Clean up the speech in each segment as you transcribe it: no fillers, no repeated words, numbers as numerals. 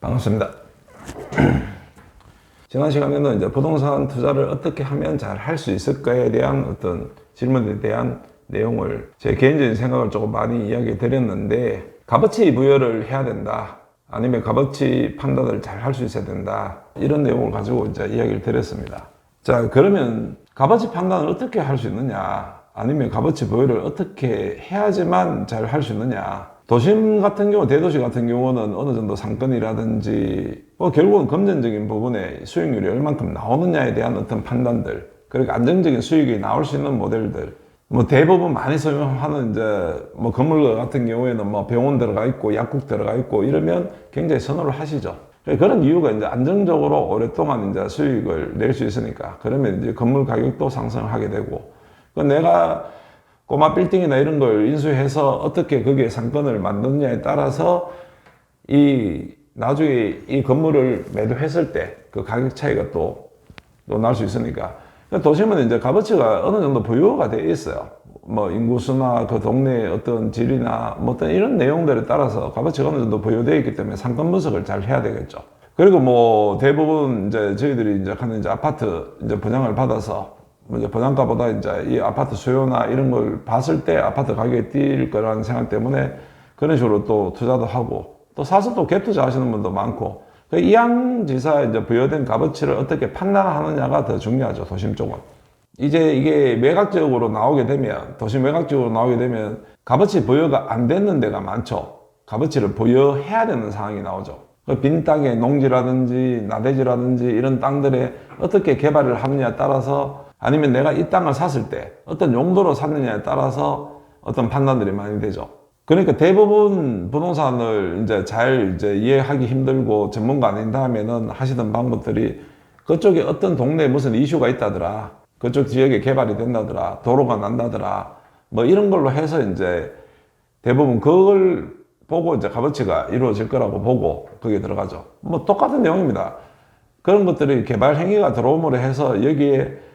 반갑습니다. 지난 시간에는 이제 부동산 투자를 어떻게 하면 잘 할 수 있을까에 대한 어떤 질문에 대한 내용을 제 개인적인 생각을 조금 많이 이야기 드렸는데, 값어치 부여를 해야 된다, 아니면 값어치 판단을 잘 할 수 있어야 된다, 이런 내용을 가지고 이제 이야기를 드렸습니다. 자, 그러면 값어치 판단을 어떻게 할 수 있느냐, 아니면 값어치 부여를 어떻게 해야지만 잘 할 수 있느냐. 도심 같은 경우, 대도시 같은 경우는 어느 정도 상권이라든지 결국은 금전적인 부분에 수익률이 얼만큼 나오느냐에 대한 어떤 판단들, 그리고 안정적인 수익이 나올 수 있는 모델들, 대부분 많이 사용하는 이제 건물 같은 경우에는 병원 들어가 있고 약국 들어가 있고 이러면 굉장히 선호를 하시죠. 그런 이유가 이제 안정적으로 오랫동안 이제 수익을 낼 수 있으니까. 그러면 이제 건물 가격도 상승하게 되고, 내가 꼬마 빌딩이나 이런 걸 인수해서 어떻게 거기에 상권을 만드느냐에 따라서 나중에 이 건물을 매도했을 때 그 가격 차이가 또 날 수 있으니까. 도심은 이제 값어치가 어느 정도 부여가 되어 있어요. 인구수나 그 동네의 어떤 질이나 어떤 이런 내용들에 따라서 값어치가 어느 정도 부여되어 있기 때문에 상권 분석을 잘 해야 되겠죠. 그리고 대부분 이제 저희들이 이제 하는 이제 아파트 이제 분양을 받아서 분양가보다 이제 이 아파트 수요나 이런 걸 봤을 때 아파트 가격이 뛸 거라는 생각 때문에 그런 식으로 또 투자도 하고, 또 사서 또 갭 투자 하시는 분도 많고, 이양지사 이제 부여된 값어치를 어떻게 판단하느냐가 더 중요하죠, 도심 쪽은. 이제 이게 매각적으로 나오게 되면, 도심 매각적으로 나오게 되면 값어치 부여가 안 되는 데가 많죠. 값어치를 부여해야 되는 상황이 나오죠. 빈 땅에 농지라든지 나대지라든지 이런 땅들에 어떻게 개발을 하느냐에 따라서, 아니면 내가 이 땅을 샀을 때 어떤 용도로 샀느냐에 따라서 어떤 판단들이 많이 되죠. 그러니까 대부분 부동산을 이제 이해하기 힘들고 전문가 아닌다 하면은 하시던 방법들이, 그쪽에 어떤 동네에 무슨 이슈가 있다더라, 그쪽 지역에 개발이 된다더라, 도로가 난다더라, 이런 걸로 해서 이제 대부분 그걸 보고 이제 값어치가 이루어질 거라고 보고 거기에 들어가죠. 똑같은 내용입니다. 그런 것들이 개발 행위가 들어옴으로 해서 여기에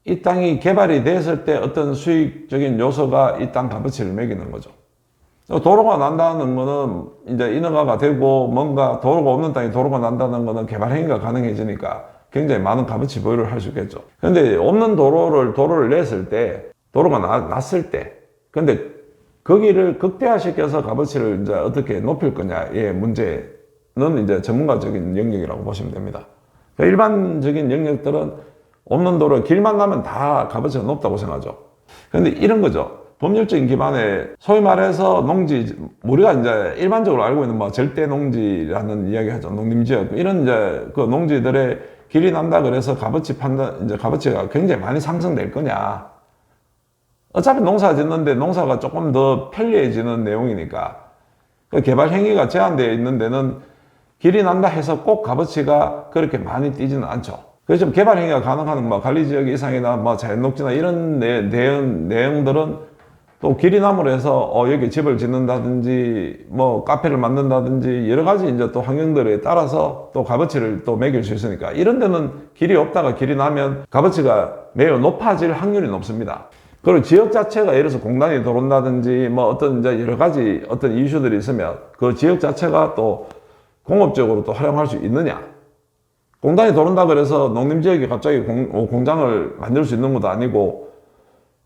이 땅이 개발이 됐을 때 어떤 수익적인 요소가 이 땅 값어치를 매기는 거죠. 도로가 난다는 거는 이제 인허가가 되고, 뭔가 도로가 없는 땅에 도로가 난다는 거는 개발 행위가 가능해지니까 굉장히 많은 값어치 부여를 할 수 있겠죠. 근데 없는 도로를 냈을 때, 도로가 났을 때, 근데 거기를 극대화시켜서 값어치를 이제 어떻게 높일 거냐의 문제는 이제 전문가적인 영역이라고 보시면 됩니다. 일반적인 영역들은 없는 도로, 길만 나면 다 값어치가 높다고 생각하죠. 그런데 이런 거죠. 법률적인 기반에 소위 말해서 농지, 우리가 이제 일반적으로 알고 있는 절대 농지라는 이야기 하죠. 농림지역. 이런 이제 그 농지들의 길이 난다 그래서 값어치 판단, 이제 값어치가 굉장히 많이 상승될 거냐. 어차피 농사 짓는데 농사가 조금 더 편리해지는 내용이니까. 그 개발 행위가 제한되어 있는 데는 길이 난다 해서 꼭 값어치가 그렇게 많이 뛰지는 않죠. 그래서 개발 행위가 가능한 관리지역 이상이나 자연녹지나 이런 내용들은 또 길이 남으로 해서 여기 집을 짓는다든지 카페를 만든다든지 여러 가지 이제 또 환경들에 따라서 또 값어치를 또 매길 수 있으니까, 이런 데는 길이 없다가 길이 나면 값어치가 매우 높아질 확률이 높습니다. 그리고 지역 자체가 예를 들어서 공단이 들어온다든지 어떤 이제 여러 가지 어떤 이슈들이 있으면 그 지역 자체가 또 공업적으로 또 활용할 수 있느냐. 공단이 들어온다 그래서 농림지역에 갑자기 공장을 만들 수 있는 것도 아니고,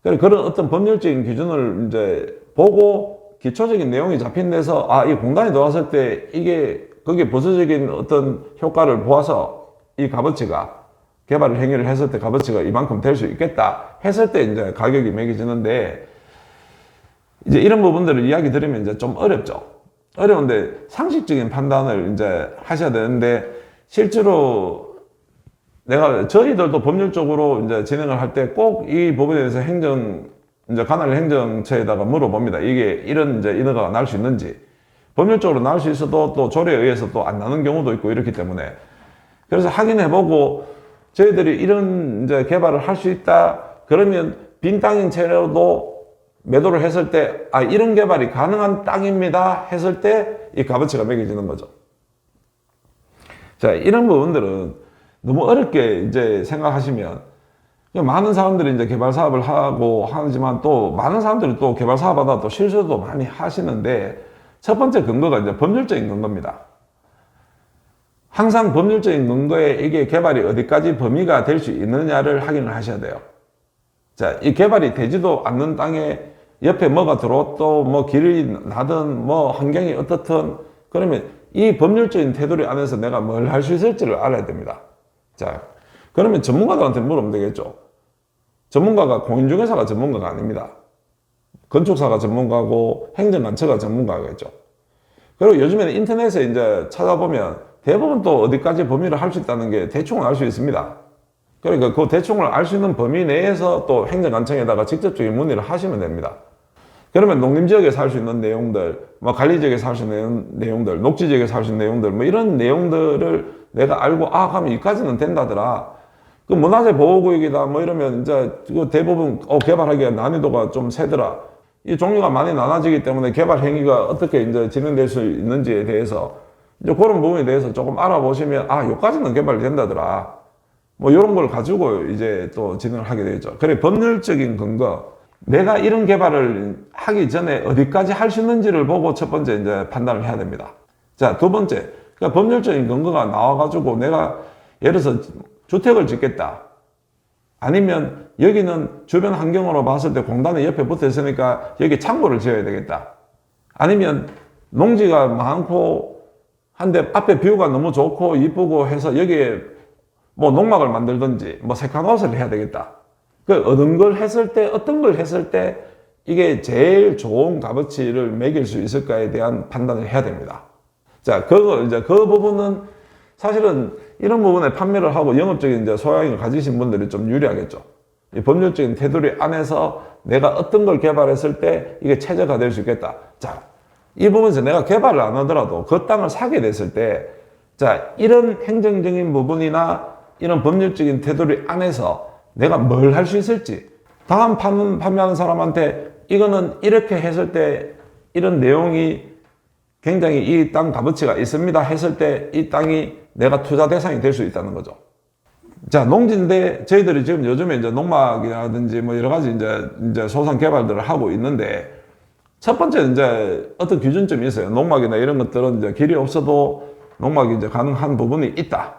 그런 어떤 법률적인 기준을 이제 보고 기초적인 내용이 잡힌 데서 이 공단이 들어왔을 때 이게 거기에 부수적인 어떤 효과를 보아서 이 값어치가 개발 행위를 했을 때 값어치가 이만큼 될 수 있겠다 했을 때 이제 가격이 매겨지는데, 이제 이런 부분들을 이야기 드리면 이제 좀 어렵죠. 어려운데 상식적인 판단을 이제 하셔야 되는데, 실제로 저희들도 법률적으로 이제 진행을 할 때 꼭 이 부분에 대해서 관할 행정처에다가 물어봅니다. 이게 이런 이제 인허가가 날 수 있는지. 법률적으로 날 수 있어도 또 조례에 의해서 또 안 나는 경우도 있고 이렇기 때문에. 그래서 확인해보고 저희들이 이런 이제 개발을 할 수 있다. 그러면 빈 땅인 채로도 매도를 했을 때, 이런 개발이 가능한 땅입니다 했을 때 이 값어치가 매겨지는 거죠. 자, 이런 부분들은 너무 어렵게 이제 생각하시면, 많은 사람들이 이제 개발 사업을 하고 하지만 또 많은 사람들이 또 개발 사업하다 또 실수도 많이 하시는데, 첫 번째 근거가 이제 법률적인 근거입니다. 항상 법률적인 근거에 이게 개발이 어디까지 범위가 될 수 있느냐를 확인을 하셔야 돼요. 자, 이 개발이 되지도 않는 땅에 옆에 뭐가 들어왔도 뭐 길이 나든 뭐 환경이 어떻든 그러면 이 법률적인 테두리 안에서 내가 뭘 할 수 있을지를 알아야 됩니다. 자, 그러면 전문가들한테 물으면 되겠죠. 전문가가 공인중개사가 전문가가 아닙니다. 건축사가 전문가고 행정관처가 전문가겠죠. 그리고 요즘에는 인터넷에 이제 찾아보면 대부분 또 어디까지 범위를 할 수 있다는 게 대충은 알 수 있습니다. 그러니까 그 대충을 알 수 있는 범위 내에서 또 행정관청에다가 직접적인 문의를 하시면 됩니다. 그러면 농림지역에서 할 수 있는 내용들, 뭐 관리지역에서 할 수 있는 내용들, 녹지지역에서 할 수 있는 내용들, 뭐 이런 내용들을 내가 알고, 아, 그러면 여기까지는 된다더라. 그 문화재 보호구역이다, 뭐 이러면 이제 그 대부분, 개발하기가 난이도가 좀 세더라. 이 종류가 많이 나눠지기 때문에 개발 행위가 어떻게 이제 진행될 수 있는지에 대해서 이제 그런 부분에 대해서 조금 알아보시면, 아, 여기까지는 개발이 된다더라. 뭐 이런 걸 가지고 이제 또 진행을 하게 되죠. 그래, 법률적인 근거. 내가 이런 개발을 하기 전에 어디까지 할 수 있는지를 보고 첫 번째 이제 판단을 해야 됩니다. 자, 두 번째. 그러니까 법률적인 근거가 나와가지고 내가 예를 들어서 주택을 짓겠다. 아니면 여기는 주변 환경으로 봤을 때 공단이 옆에 붙어 있으니까 여기 창고를 지어야 되겠다. 아니면 농지가 많고 한데 앞에 뷰가 너무 좋고 이쁘고 해서 여기에 뭐 농막을 만들든지 뭐 세컨하우스를 해야 되겠다. 그 어떤 걸 했을 때 어떤 걸 했을 때 이게 제일 좋은 값어치를 매길 수 있을까에 대한 판단을 해야 됩니다. 자, 이제 그 부분은 사실은 이런 부분에 판매를 하고 영업적인 이제 소양을 가지신 분들이 좀 유리하겠죠. 이 법률적인 테두리 안에서 내가 어떤 걸 개발했을 때 이게 최저가 될 수 있겠다. 자, 이 부분에서 내가 개발을 안 하더라도 그 땅을 사게 됐을 때, 자, 이런 행정적인 부분이나 이런 법률적인 테두리 안에서 내가 뭘 할 수 있을지, 다음 판매하는 사람한테 이거는 이렇게 했을 때 이런 내용이 굉장히 이 땅 값어치가 있습니다 했을 때 이 땅이 내가 투자 대상이 될 수 있다는 거죠. 자, 농지인데 저희들이 지금 요즘에 이제 농막이라든지 뭐 여러 가지 이제 소상 개발들을 하고 있는데 첫 번째 이제 어떤 기준점이 있어요. 농막이나 이런 것들은 이제 길이 없어도 농막이 이제 가능한 부분이 있다.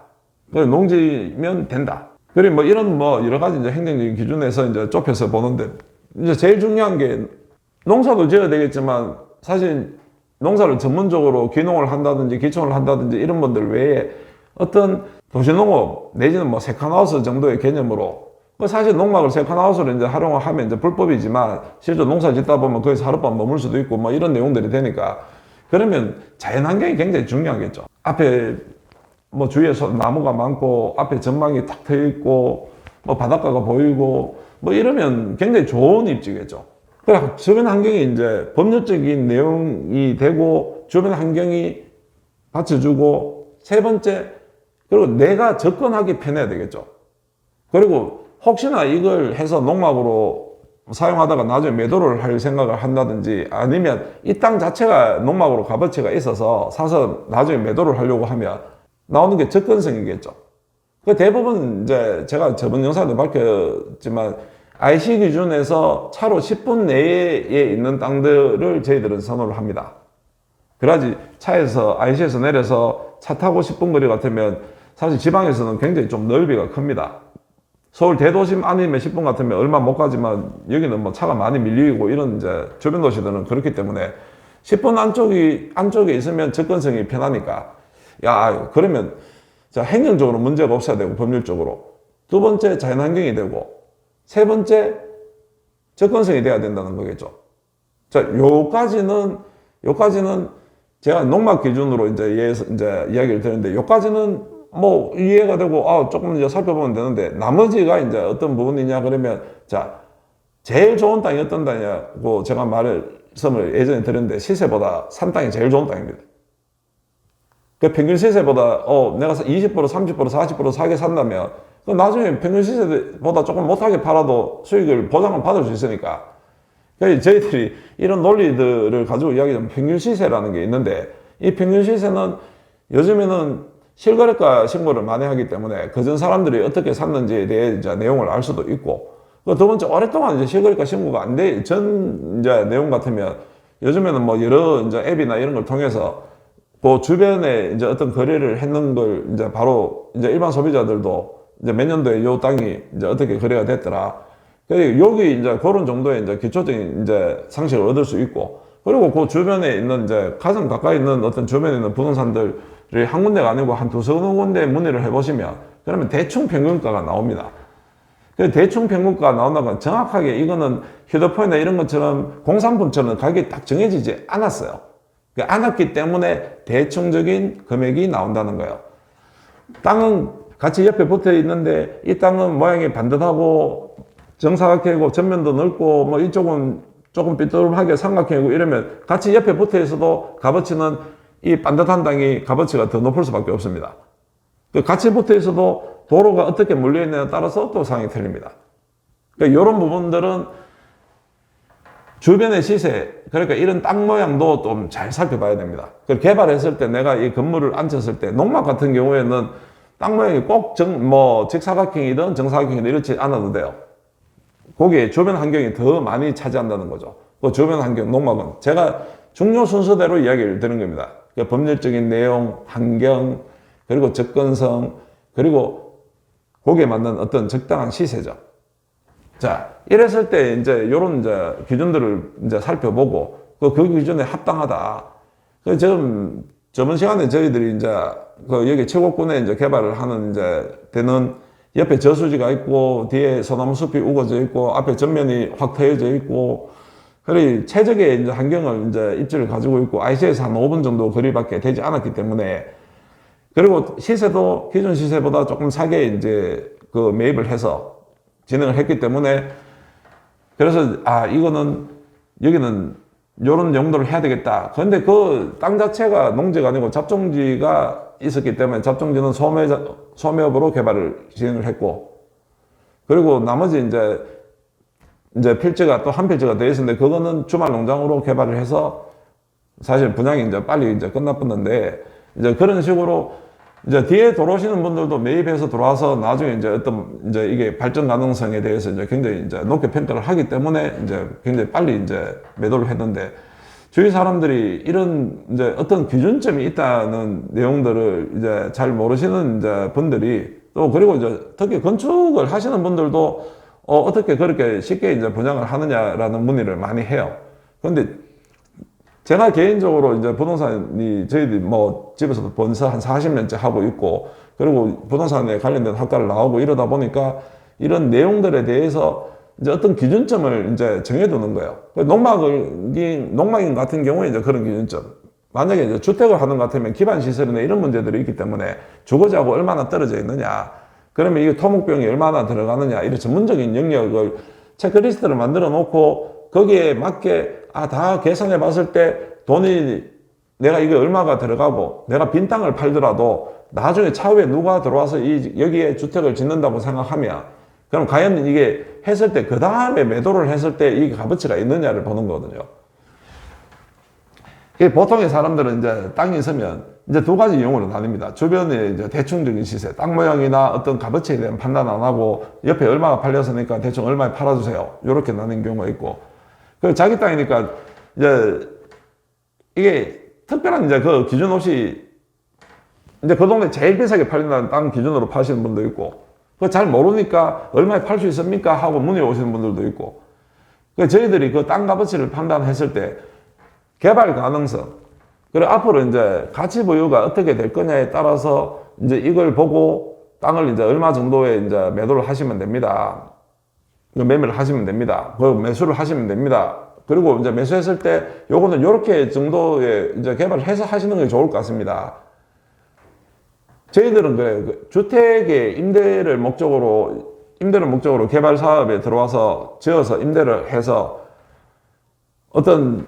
그래서 농지면 된다. 그리고 뭐 이런 뭐 여러 가지 이제 행정적인 기준에서 이제 좁혀서 보는데 이제 제일 중요한 게 농사도 지어야 되겠지만 사실 농사를 전문적으로 귀농을 한다든지 기촌을 한다든지 이런 분들 외에 어떤 도시농업 내지는 뭐 세컨하우스 정도의 개념으로 사실 농막을 세컨하우스로 이제 활용을 하면 이제 불법이지만 실제 농사 짓다 보면 거기서 하룻밤 머물 수도 있고 뭐 이런 내용들이 되니까 그러면 자연환경이 굉장히 중요하겠죠. 앞에 뭐 주위에 나무가 많고 앞에 전망이 탁 트여 있고 뭐 바닷가가 보이고 뭐 이러면 굉장히 좋은 입지겠죠. 그래 주변 환경이 이제 법률적인 내용이 되고 주변 환경이 받쳐주고 세 번째 그리고 내가 접근하기 편해야 되겠죠. 그리고 혹시나 이걸 해서 농막으로 사용하다가 나중에 매도를 할 생각을 한다든지 아니면 이 땅 자체가 농막으로 값어치가 있어서 사서 나중에 매도를 하려고 하면 나오는 게 접근성이겠죠. 그 대부분 이제 제가 저번 영상에도 밝혔지만 IC 기준에서 차로 10분 내에 있는 땅들을 저희들은 선호를 합니다. 그래야지 차에서 IC에서 내려서 차 타고 10분 거리 같으면 사실 지방에서는 굉장히 좀 넓이가 큽니다. 서울 대도심 아니면 10분 같으면 얼마 못 가지만 여기는 뭐 차가 많이 밀리고 이런 이제 주변 도시들은 그렇기 때문에 10분 안쪽에 있으면 접근성이 편하니까 야, 그러면 자, 행정적으로 문제가 없어야 되고 법률적으로 두 번째 자연환경이 되고 세 번째 접근성이 돼야 된다는 거겠죠. 자, 요까지는 제가 농막 기준으로 이제 이야기를 드렸는데 요까지는 뭐 이해가 되고 조금 이제 살펴보면 되는데 나머지가 이제 어떤 부분이냐 그러면 자, 제일 좋은 땅이 어떤 땅이냐고 제가 말씀을 예전에 드렸는데 시세보다 산 땅이 제일 좋은 땅입니다. 그 평균 시세보다 내가 20%, 30%, 40% 사게 산다면 나중에 평균 시세보다 조금 못하게 팔아도 수익을 보장을 받을 수 있으니까 그래서 저희들이 이런 논리들을 가지고 이야기하면 평균 시세라는 게 있는데 이 평균 시세는 요즘에는 실거래가 신고를 많이 하기 때문에 그전 사람들이 어떻게 샀는지에 대해 이제 내용을 알 수도 있고 두 번째 오랫동안 이제 실거래가 신고가 안 돼 전 이제 내용 같으면 요즘에는 뭐 여러 이제 앱이나 이런 걸 통해서 그 주변에 이제 어떤 거래를 했는 걸 이제 바로 이제 일반 소비자들도 이제 몇 년도에 요 땅이 이제 어떻게 거래가 됐더라. 그리고 여기 이제 그런 정도의 이제 기초적인 이제 상식을 얻을 수 있고, 그리고 그 주변에 있는 이제 가장 가까이 있는 어떤 주변에 있는 부동산들이 한 군데가 아니고 한 두세 군데 문의를 해보시면 그러면 대충 평균가가 나옵니다. 그 대충 평균가가 나온다는 건 정확하게 이거는 휴대폰이나 이런 것처럼 공산품처럼 가격이 딱 정해지지 않았어요. 않았기 때문에 대충적인 금액이 나온다는 거예요. 땅은 같이 옆에 붙어 있는데 이 땅은 모양이 반듯하고 정사각형이고 전면도 넓고 뭐 이쪽은 조금 삐뚤하게 삼각형이고 이러면 같이 옆에 붙어 있어도 값어치는 이 반듯한 땅이 값어치가 더 높을 수밖에 없습니다. 같이 붙어 있어도 도로가 어떻게 몰려 있느냐에 따라서 또 상황이 틀립니다. 그러니까 이런 부분들은 주변의 시세, 그러니까 이런 땅 모양도 좀 잘 살펴봐야 됩니다. 개발했을 때 내가 이 건물을 앉혔을 때 농막 같은 경우에는 땅 모양이 꼭 직사각형이든 정사각형이든 이렇지 않아도 돼요. 거기에 주변 환경이 더 많이 차지한다는 거죠. 그 주변 환경, 농막은 제가 중요 순서대로 이야기를 드리는 겁니다. 그러니까 법률적인 내용, 환경, 그리고 접근성, 그리고 거기에 맞는 어떤 적당한 시세죠. 자, 이랬을 때 이제 요런 이제 기준들을 이제 살펴보고 그 기준에 합당하다. 그 지금 저번 시간에 저희들이 이제 그 여기 최고군에 이제 개발을 하는 이제 되는 옆에 저수지가 있고 뒤에 소나무 숲이 우거져 있고 앞에 전면이 확 트여져 있고 그리고 최적의 이제 환경을 이제 입지를 가지고 있고 IC에서 한 5분 정도 거리밖에 되지 않았기 때문에 그리고 시세도 기존 시세보다 조금 싸게 이제 그 매입을 해서 진행을 했기 때문에 그래서 이거는 여기는 요런 용도를 해야 되겠다. 그런데 그 땅 자체가 농지가 아니고 잡종지가 있었기 때문에 잡종지는 소매업으로 개발을 진행을 했고 그리고 나머지 이제 필지가 또 한 필지가 되어 있었는데 그거는 주말 농장으로 개발을 해서 사실 분양이 이제 빨리 이제 끝났었는데 이제 그런 식으로 이제 뒤에 들어오시는 분들도 매입해서 들어와서 나중에 이제 어떤 이제 이게 발전 가능성에 대해서 이제 굉장히 이제 높게 평가를 하기 때문에 이제 굉장히 빨리 이제 매도를 했는데 주위 사람들이 이런 이제 어떤 기준점이 있다는 내용들을 이제 잘 모르시는 이제 분들이 또 그리고 이제 특히 건축을 하시는 분들도 어떻게 그렇게 쉽게 이제 분양을 하느냐라는 문의를 많이 해요. 그런데 제가 개인적으로 이제 부동산이 저희들이 뭐 집에서도 벌써 한 40년째 하고 있고 그리고 부동산에 관련된 학과를 나오고 이러다 보니까 이런 내용들에 대해서 이제 어떤 기준점을 이제 정해두는 거예요. 농막인 같은 경우에 이제 그런 기준점. 만약에 이제 주택을 하는 것 같으면 기반 시설이나 이런 문제들이 있기 때문에 주거지하고 얼마나 떨어져 있느냐. 그러면 이게 토목비용이 얼마나 들어가느냐. 이런 전문적인 영역을 체크리스트를 만들어 놓고 거기에 맞게 다 계산해 봤을 때 돈이 내가 이게 얼마가 들어가고 내가 빈 땅을 팔더라도 나중에 차후에 누가 들어와서 여기에 주택을 짓는다고 생각하면 그럼 과연 이게 했을 때 그 다음에 매도를 했을 때 이 값어치가 있느냐를 보는 거거든요. 보통의 사람들은 이제 땅이 있으면 이제 두 가지 이용으로 나뉩니다. 주변에 이제 대충적인 시세, 땅 모양이나 어떤 값어치에 대한 판단 안 하고 옆에 얼마가 팔렸으니까 대충 얼마에 팔아주세요. 이렇게 나는 경우가 있고. 그 자기 땅이니까 이제 이게 특별한 이제 그 기준 없이 이제 그 동네 제일 비싸게 팔린다는 땅 기준으로 파시는 분도 있고, 그 잘 모르니까 얼마에 팔 수 있습니까? 하고 문의 오시는 분들도 있고. 그 저희들이 그 땅 값어치를 판단했을 때 개발 가능성, 그리고 앞으로 이제 가치 보유가 어떻게 될 거냐에 따라서 이제 이걸 보고 땅을 이제 얼마 정도에 이제 매도를 하시면 됩니다. 매매를 하시면 됩니다. 그 매수를 하시면 됩니다. 그리고 이제 매수했을 때 요거는 이렇게 정도의 이제 개발을 해서 하시는 게 좋을 것 같습니다. 저희들은 그래요. 주택의 임대를 목적으로 개발 사업에 들어와서 지어서 임대를 해서 어떤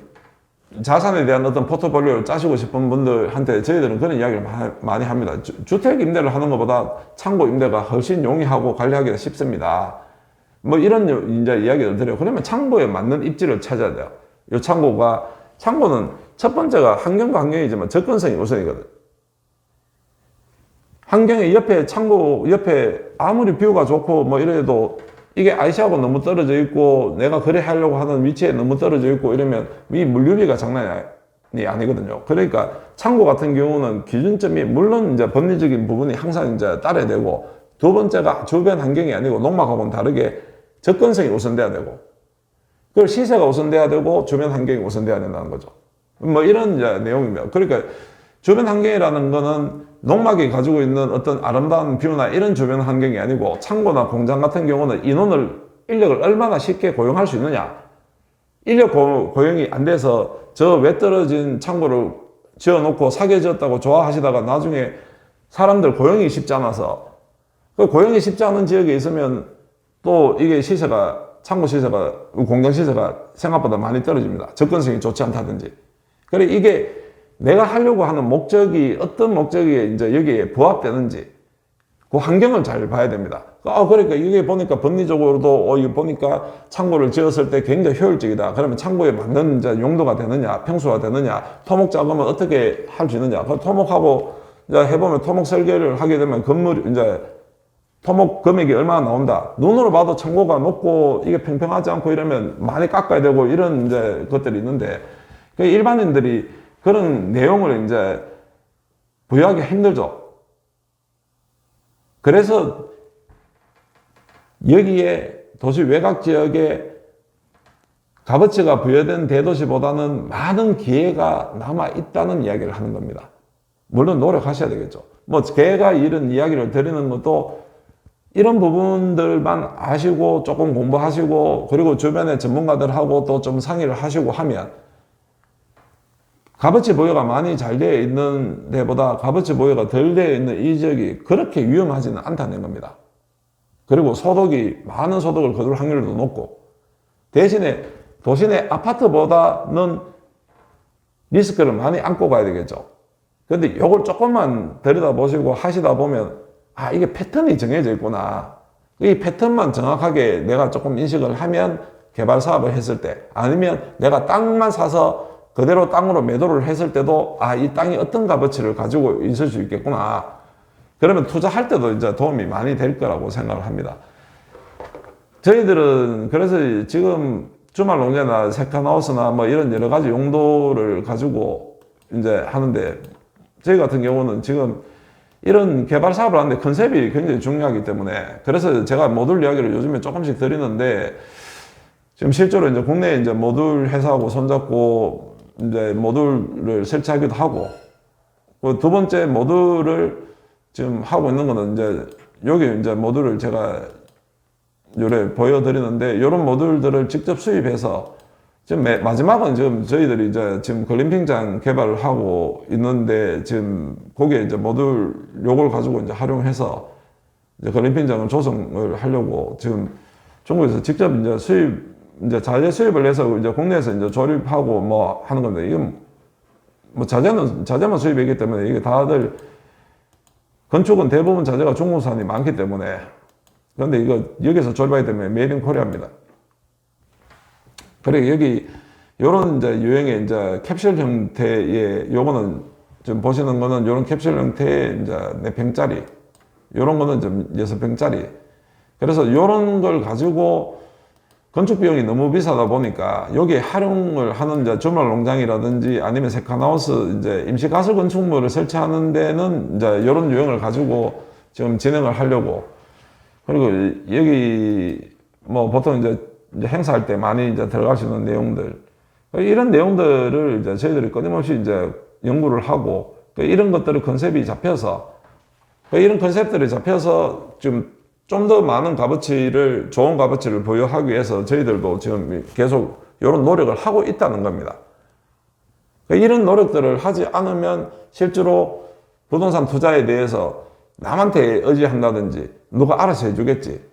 자산에 대한 어떤 포트폴리오를 짜시고 싶은 분들한테 저희들은 그런 이야기를 많이 합니다. 주택 임대를 하는 것보다 창고 임대가 훨씬 용이하고 관리하기가 쉽습니다. 뭐 이런 이제 이야기를 드려요. 그러면 창고에 맞는 입지를 찾아야 돼요. 이 창고는 첫 번째가 환경과 환경이지만 접근성이 우선이거든. 환경에 창고 옆에 아무리 뷰가 좋고 뭐 이래도 이게 IC하고 너무 떨어져 있고 내가 거래하려고 하는 위치에 너무 떨어져 있고 이러면 이 물류비가 장난이 아니거든요. 그러니까 창고 같은 경우는 기준점이 물론 이제 법리적인 부분이 항상 이제 따라야 되고, 두 번째가 주변 환경이 아니고 농막하고는 다르게 접근성이 우선돼야 되고, 그걸 시세가 우선돼야 되고 주변 환경이 우선돼야 된다는 거죠. 뭐 이런 이제 내용입니다. 그러니까 주변 환경이라는 거는 농막이 가지고 있는 어떤 아름다운 뷰나 이런 주변 환경이 아니고, 창고나 공장 같은 경우는 인력을 얼마나 쉽게 고용할 수 있느냐. 인력 고용이 안 돼서 저 외떨어진 창고를 지어놓고 사게 지었다고 좋아하시다가 나중에 사람들 고용이 쉽지 않아서, 그 고용이 쉽지 않은 지역에 있으면 또 이게 창고 시세가, 공장 시세가 생각보다 많이 떨어집니다. 접근성이 좋지 않다든지. 그래, 이게 내가 하려고 하는 목적이 어떤 목적이 이제 여기에 부합되는지 그 환경을 잘 봐야 됩니다. 그러니까 이게 보니까 법리적으로도 이거 보니까 창고를 지었을 때 굉장히 효율적이다. 그러면 창고에 맞는 이제 용도가 되느냐, 평수가 되느냐, 토목 작업은 어떻게 할 수 있느냐. 그 토목하고 이제 해보면 토목 설계를 하게 되면 건물 이제 토목 금액이 얼마나 나온다. 눈으로 봐도 창고가 높고 이게 평평하지 않고 이러면 많이 깎아야 되고 이런 이제 것들이 있는데, 그 일반인들이 그런 내용을 이제 부여하기 힘들죠. 그래서 여기에 도시 외곽 지역에 값어치가 부여된 대도시보다는 많은 기회가 남아 있다는 이야기를 하는 겁니다. 물론 노력하셔야 되겠죠. 뭐 제가 이런 이야기를 드리는 것도 이런 부분들만 아시고 조금 공부하시고 그리고 주변에 전문가들하고 또 좀 상의를 하시고 하면 값어치 보유가 많이 잘 되어 있는 데보다 값어치 보유가 덜 되어 있는 이 지역이 그렇게 위험하지는 않다는 겁니다. 그리고 많은 소득을 거둘 확률도 높고, 대신에 도시 내 아파트보다는 리스크를 많이 안고 가야 되겠죠. 근데 이걸 조금만 들여다보시고 하시다 보면 이게 패턴이 정해져 있구나. 이 패턴만 정확하게 내가 조금 인식을 하면 개발 사업을 했을 때, 아니면 내가 땅만 사서 그대로 땅으로 매도를 했을 때도 이 땅이 어떤 값어치를 가지고 있을 수 있겠구나. 그러면 투자할 때도 이제 도움이 많이 될 거라고 생각을 합니다. 저희들은 그래서 지금 주말 농장이나 세컨하우스나 뭐 이런 여러 가지 용도를 가지고 이제 하는데, 저희 같은 경우는 지금 이런 개발 사업을 하는데 컨셉이 굉장히 중요하기 때문에, 그래서 제가 모듈 이야기를 요즘에 조금씩 드리는데, 지금 실제로 이제 국내에 이제 모듈 회사하고 손잡고 이제 모듈을 설치하기도 하고, 두 번째 모듈을 지금 하고 있는 거는 이제 여기 이제 모듈을 제가 요래 보여드리는데, 이런 모듈들을 직접 수입해서 지금 마지막은 지금 저희들이 이제 지금 글램핑장 개발을 하고 있는데, 지금 거기에 이제 모듈 요걸 가지고 이제 활용해서 이제 글램핑장을 조성을 하려고 지금 중국에서 직접 이제 자재 수입을 해서 이제 국내에서 이제 조립하고 뭐 하는 건데, 이건 뭐 자재만 수입이기 때문에 이게 다들 건축은 대부분 자재가 중국산이 많기 때문에, 그런데 이거 여기서 조립하기 때문에 메이드 인 코리아입니다. 그래, 여기 요런 이제 유형의 이제 캡슐 형태의, 요거는 지금 보시는 거는 요런 캡슐 형태의 이제 4평짜리, 요런 거는 좀 6평짜리. 그래서 요런 걸 가지고 건축 비용이 너무 비싸다 보니까 여기에 활용을 하는 이제 주말 농장이라든지 아니면 세컨하우스 이제 임시 가설 건축물을 설치하는 데는 이제 이런 유형을 가지고 지금 진행을 하려고. 그리고 여기 뭐 보통 이제 행사할 때 많이 이제 들어갈 수 있는 내용들, 이런 내용들을 이제 저희들이 끊임없이 이제 연구를 하고, 이런 것들을 컨셉이 잡혀서, 이런 컨셉들이 잡혀서 좀 더 많은 값어치를, 좋은 값어치를 보유하기 위해서 저희들도 지금 계속 이런 노력을 하고 있다는 겁니다. 이런 노력들을 하지 않으면 실제로 부동산 투자에 대해서 남한테 의지한다든지 누가 알아서 해주겠지.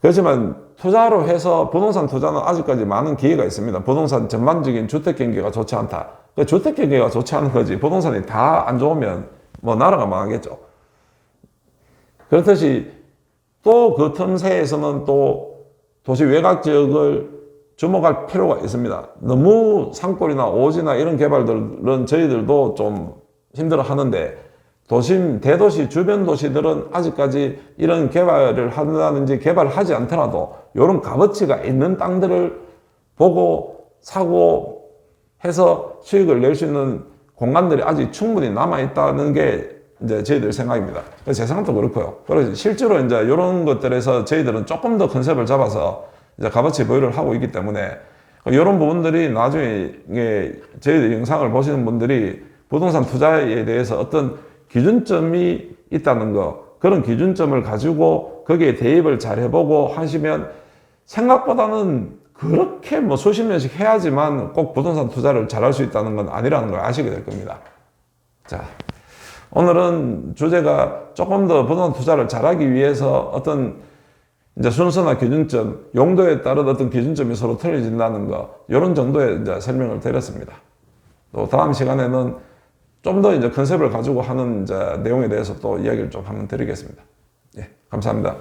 그렇지만 투자로 해서 부동산 투자는 아직까지 많은 기회가 있습니다. 부동산 전반적인 주택 경기가 좋지 않다. 주택 경기가 좋지 않은 거지, 부동산이 다 안 좋으면 뭐 나라가 망하겠죠. 그렇듯이 또 그 틈새에서는 또 도시 외곽 지역을 주목할 필요가 있습니다. 너무 산골이나 오지나 이런 개발들은 저희들도 좀 힘들어 하는데, 대도시 주변 도시들은 아직까지 이런 개발을 한다든지 개발을 하지 않더라도 이런 값어치가 있는 땅들을 보고 사고 해서 수익을 낼 수 있는 공간들이 아직 충분히 남아있다는 게 이제 저희들 생각입니다. 그래서 제 생각도 그렇고요. 그래서 실제로 이제 이런 것들에서 저희들은 조금 더 컨셉을 잡아서 이제 값어치 보유를 하고 있기 때문에 이런 부분들이 나중에 저희들 영상을 보시는 분들이 부동산 투자에 대해서 어떤 기준점이 있다는 거, 그런 기준점을 가지고 거기에 대입을 잘 해보고 하시면 생각보다는 그렇게 뭐 수십 년씩 해야지만 꼭 부동산 투자를 잘할 수 있다는 건 아니라는 걸 아시게 될 겁니다. 자, 오늘은 주제가 조금 더 부동산 투자를 잘하기 위해서 어떤 이제 순서나 기준점, 용도에 따른 어떤 기준점이 서로 틀려진다는 거, 이런 정도의 이제 설명을 드렸습니다. 또 다음 시간에는 좀 더 이제 컨셉을 가지고 하는 이제 내용에 대해서 또 이야기를 좀 한번 드리겠습니다. 예, 감사합니다.